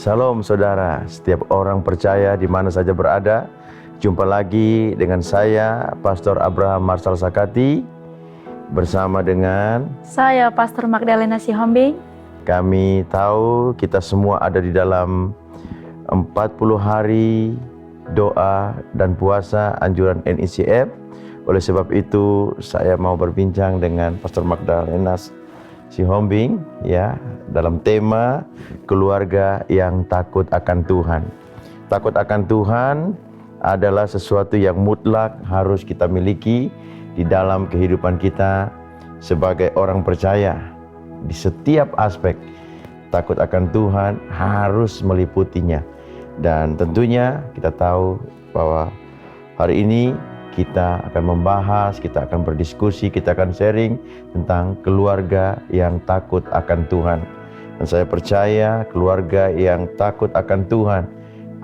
Salam saudara, setiap orang percaya di mana saja berada. Jumpa lagi dengan saya, Pastor Abraham Marsal Sakati, bersama dengan saya, Pastor Magdalena Sihombing. Kami tahu kita semua ada di dalam 40 hari doa dan puasa anjuran NICF. Oleh sebab itu, saya mau berbincang dengan Pastor Magdalena Sihombing ya, dalam tema keluarga yang takut akan Tuhan. Takut akan Tuhan adalah sesuatu yang mutlak harus kita miliki di dalam kehidupan kita sebagai orang percaya. Di setiap aspek takut akan Tuhan harus meliputinya. Dan tentunya kita tahu bahwa hari ini kita akan membahas, kita akan berdiskusi, kita akan sharing tentang keluarga yang takut akan Tuhan. Dan saya percaya keluarga yang takut akan Tuhan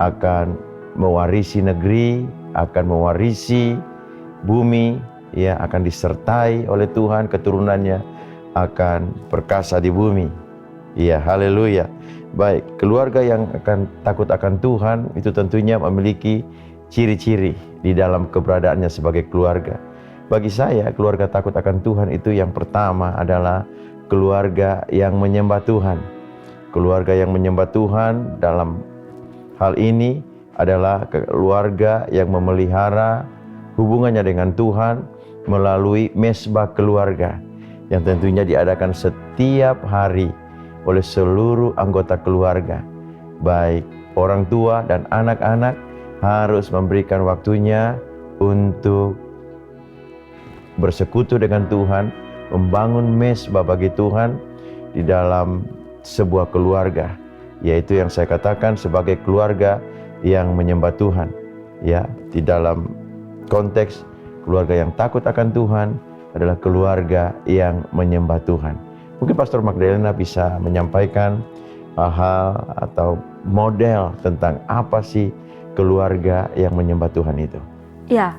akan mewarisi negeri, akan mewarisi bumi, ya, akan disertai oleh Tuhan, keturunannya akan perkasa di bumi. Ya, haleluya. Baik, keluarga yang akan takut akan Tuhan itu tentunya memiliki ciri-ciri di dalam keberadaannya sebagai keluarga. Bagi saya, keluarga takut akan Tuhan itu yang pertama adalah keluarga yang menyembah Tuhan. Keluarga yang menyembah Tuhan dalam hal ini adalah keluarga yang memelihara hubungannya dengan Tuhan melalui mesbah keluarga yang tentunya diadakan setiap hari oleh seluruh anggota keluarga. Baik orang tua dan anak-anak harus memberikan waktunya untuk bersekutu dengan Tuhan, membangun mesbah bagi Tuhan di dalam sebuah keluarga, yaitu yang saya katakan sebagai keluarga yang menyembah Tuhan. Ya, di dalam konteks keluarga yang takut akan Tuhan adalah keluarga yang menyembah Tuhan. Mungkin Pastor Magdalena bisa menyampaikan hal atau model tentang apa sih keluarga yang menyembah Tuhan itu. Ya,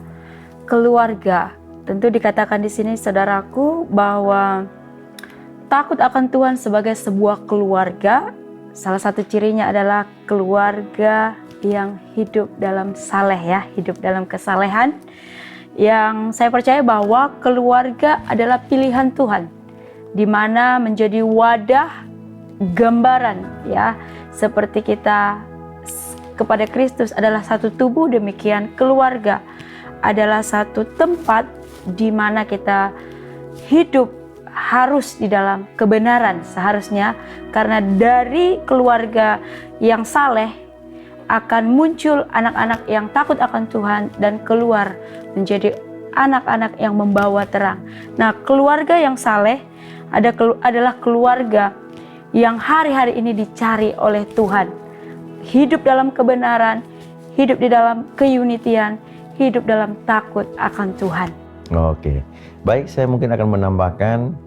keluarga. Tentu dikatakan di sini saudaraku bahwa takut akan Tuhan sebagai sebuah keluarga, salah satu cirinya adalah keluarga yang hidup dalam saleh ya, hidup dalam kesalehan. Yang saya percaya bahwa keluarga adalah pilihan Tuhan, di mana menjadi wadah gambaran ya, seperti kita kepada Kristus adalah satu tubuh, demikian keluarga adalah satu tempat di mana kita hidup harus di dalam kebenaran seharusnya, karena dari keluarga yang saleh akan muncul anak-anak yang takut akan Tuhan dan keluar menjadi anak-anak yang membawa terang. Nah, keluarga yang saleh adalah keluarga yang hari-hari ini dicari oleh Tuhan. Hidup dalam kebenaran, hidup di dalam keunitian, hidup dalam takut akan Tuhan. Oke, baik, saya mungkin akan menambahkan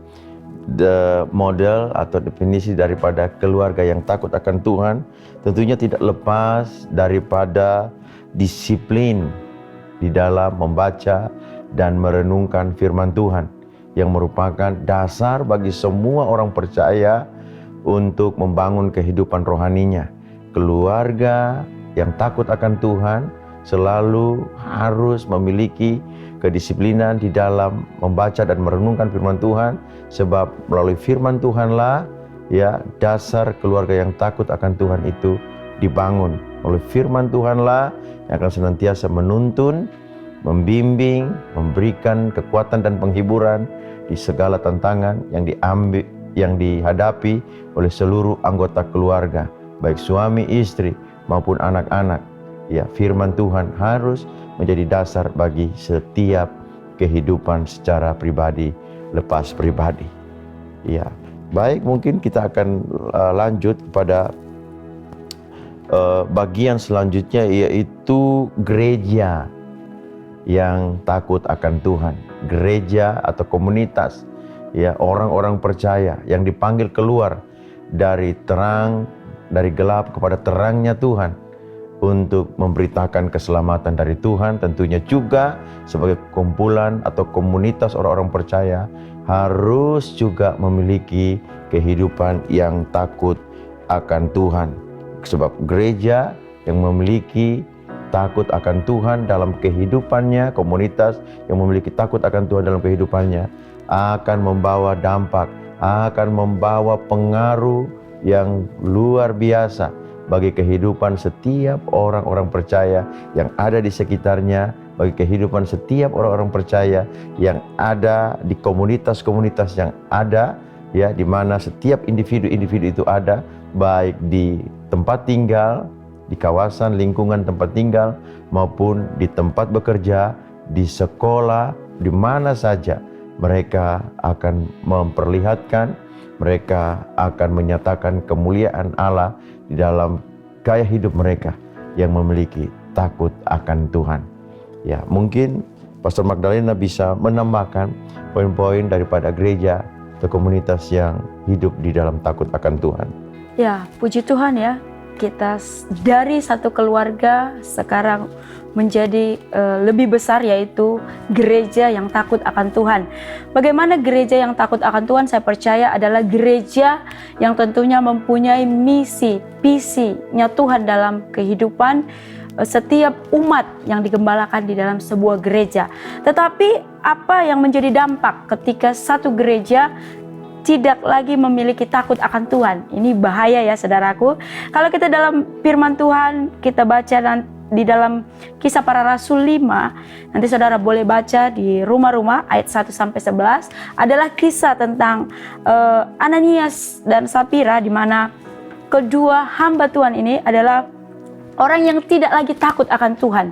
model atau definisi daripada keluarga yang takut akan Tuhan. Tentunya tidak lepas daripada disiplin di dalam membaca dan merenungkan firman Tuhan, yang merupakan dasar bagi semua orang percaya untuk membangun kehidupan rohaninya. Keluarga yang takut akan Tuhan selalu harus memiliki kedisiplinan di dalam membaca dan merenungkan firman Tuhan, sebab melalui firman Tuhanlah ya dasar keluarga yang takut akan Tuhan itu dibangun. Melalui firman Tuhanlah yang akan senantiasa menuntun, membimbing, memberikan kekuatan dan penghiburan di segala tantangan yang dihadapi oleh seluruh anggota keluarga, baik suami, istri, maupun anak-anak. Ya, firman Tuhan harus menjadi dasar bagi setiap kehidupan secara pribadi, lepas pribadi. Ya, baik, mungkin kita akan lanjut kepada bagian selanjutnya, yaitu gereja yang takut akan Tuhan. Gereja atau komunitas, ya, orang-orang percaya yang dipanggil keluar dari terang, dari gelap kepada terangnya Tuhan, untuk memberitakan keselamatan dari Tuhan. Tentunya juga sebagai kumpulan atau komunitas orang-orang percaya harus juga memiliki kehidupan yang takut akan Tuhan. Sebab gereja yang memiliki takut akan Tuhan dalam kehidupannya, komunitas yang memiliki takut akan Tuhan dalam kehidupannya akan membawa dampak, akan membawa pengaruh yang luar biasa bagi kehidupan setiap orang-orang percaya yang ada di sekitarnya, bagi kehidupan setiap orang-orang percaya yang ada di komunitas-komunitas yang ada, ya, di mana setiap individu-individu itu ada, baik di tempat tinggal, di kawasan lingkungan tempat tinggal, maupun di tempat bekerja, di sekolah, di mana saja mereka akan memperlihatkan, mereka akan menyatakan kemuliaan Allah di dalam gaya hidup mereka yang memiliki takut akan Tuhan. Ya, mungkin Pastor Magdalena bisa menambahkan poin-poin daripada gereja atau komunitas yang hidup di dalam takut akan Tuhan. Ya, puji Tuhan ya, kita dari satu keluarga sekarang menjadi lebih besar, yaitu gereja yang takut akan Tuhan. Bagaimana gereja yang takut akan Tuhan? Saya percaya adalah gereja yang tentunya mempunyai misi, visinya Tuhan dalam kehidupan setiap umat yang digembalakan di dalam sebuah gereja. Tetapi apa yang menjadi dampak ketika satu gereja tidak lagi memiliki takut akan Tuhan? Ini bahaya ya saudaraku. Kalau kita dalam firman Tuhan, kita baca di dalam Kisah Para Rasul 5, nanti saudara boleh baca di rumah-rumah ayat 1-11, adalah kisah tentang Ananias dan Sapira, di mana kedua hamba Tuhan ini adalah orang yang tidak lagi takut akan Tuhan.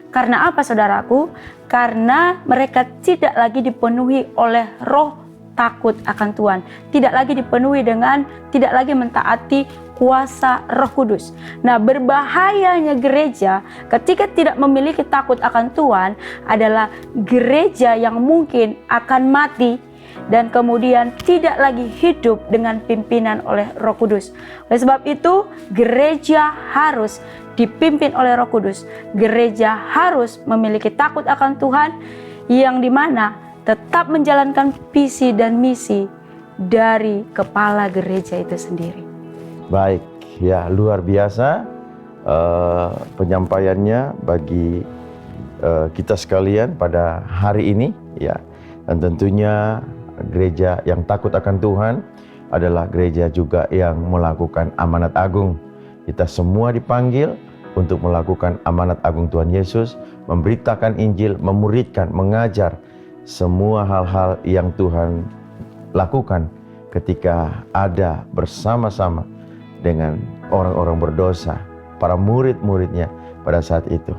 Karena apa saudaraku? Karena mereka tidak lagi dipenuhi oleh roh takut akan Tuhan, tidak lagi dipenuhi dengan, tidak lagi mentaati kuasa Roh Kudus. Nah, berbahayanya gereja ketika tidak memiliki takut akan Tuhan adalah gereja yang mungkin akan mati dan kemudian tidak lagi hidup dengan pimpinan oleh Roh Kudus. Oleh sebab itu, gereja harus dipimpin oleh Roh Kudus. Gereja harus memiliki takut akan Tuhan, yang dimana tetap menjalankan visi dan misi dari kepala gereja itu sendiri. Baik, ya, luar biasa penyampaiannya bagi kita sekalian pada hari ini, ya. Dan tentunya gereja yang takut akan Tuhan adalah gereja juga yang melakukan amanat agung. Kita semua dipanggil untuk melakukan amanat agung Tuhan Yesus, memberitakan Injil, memuridkan, mengajar semua hal-hal yang Tuhan lakukan ketika ada bersama-sama dengan orang-orang berdosa, para murid-muridnya pada saat itu.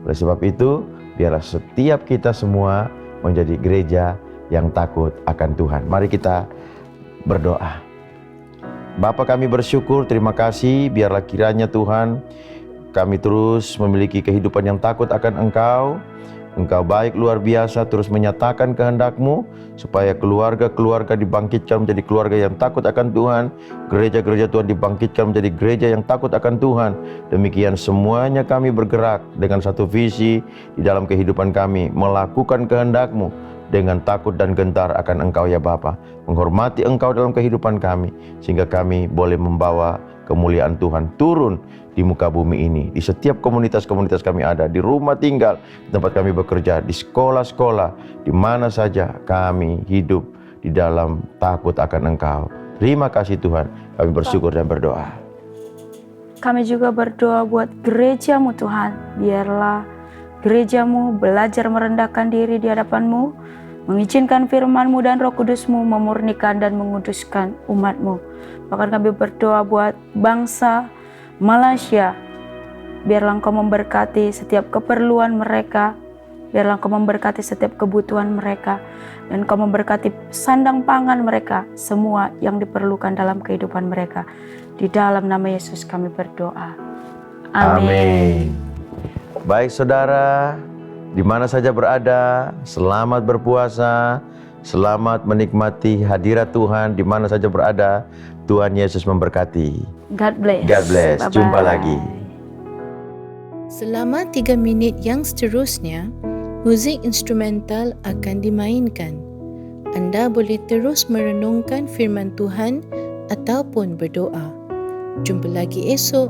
Oleh sebab itu, biarlah setiap kita semua menjadi gereja yang takut akan Tuhan. Mari kita berdoa. Bapa, kami bersyukur, terima kasih, biarlah kiranya Tuhan kami terus memiliki kehidupan yang takut akan Engkau. Engkau baik luar biasa, terus menyatakan kehendak-Mu supaya keluarga-keluarga dibangkitkan menjadi keluarga yang takut akan Tuhan. Gereja-gereja Tuhan dibangkitkan menjadi gereja yang takut akan Tuhan. Demikian semuanya kami bergerak dengan satu visi di dalam kehidupan kami, melakukan kehendak-Mu dengan takut dan gentar akan Engkau ya Bapa. Menghormati Engkau dalam kehidupan kami, sehingga kami boleh membawa kemuliaan Tuhan turun di muka bumi ini, di setiap komunitas-komunitas kami ada, di rumah tinggal, di tempat kami bekerja, di sekolah-sekolah, di mana saja kami hidup di dalam takut akan Engkau. Terima kasih Tuhan, kami bersyukur dan berdoa. Kami juga berdoa buat gereja-Mu Tuhan, biarlah gereja-Mu belajar merendahkan diri di hadapan-Mu, mengizinkan firman-Mu dan Roh Kudus-Mu memurnikan dan menguduskan umat-Mu. Bahkan kami berdoa buat bangsa Malaysia, biarlah Engkau memberkati setiap keperluan mereka, biarlah Engkau memberkati setiap kebutuhan mereka, dan Engkau memberkati sandang pangan mereka, semua yang diperlukan dalam kehidupan mereka. Di dalam nama Yesus kami berdoa. Amin. Baik saudara, di mana saja berada, selamat berpuasa, selamat menikmati hadirat Tuhan di mana saja berada. Tuhan Yesus memberkati. God bless. God bless. Bye-bye. Jumpa lagi. Selama 3 minit yang seterusnya, muzik instrumental akan dimainkan. Anda boleh terus merenungkan firman Tuhan ataupun berdoa. Jumpa lagi esok.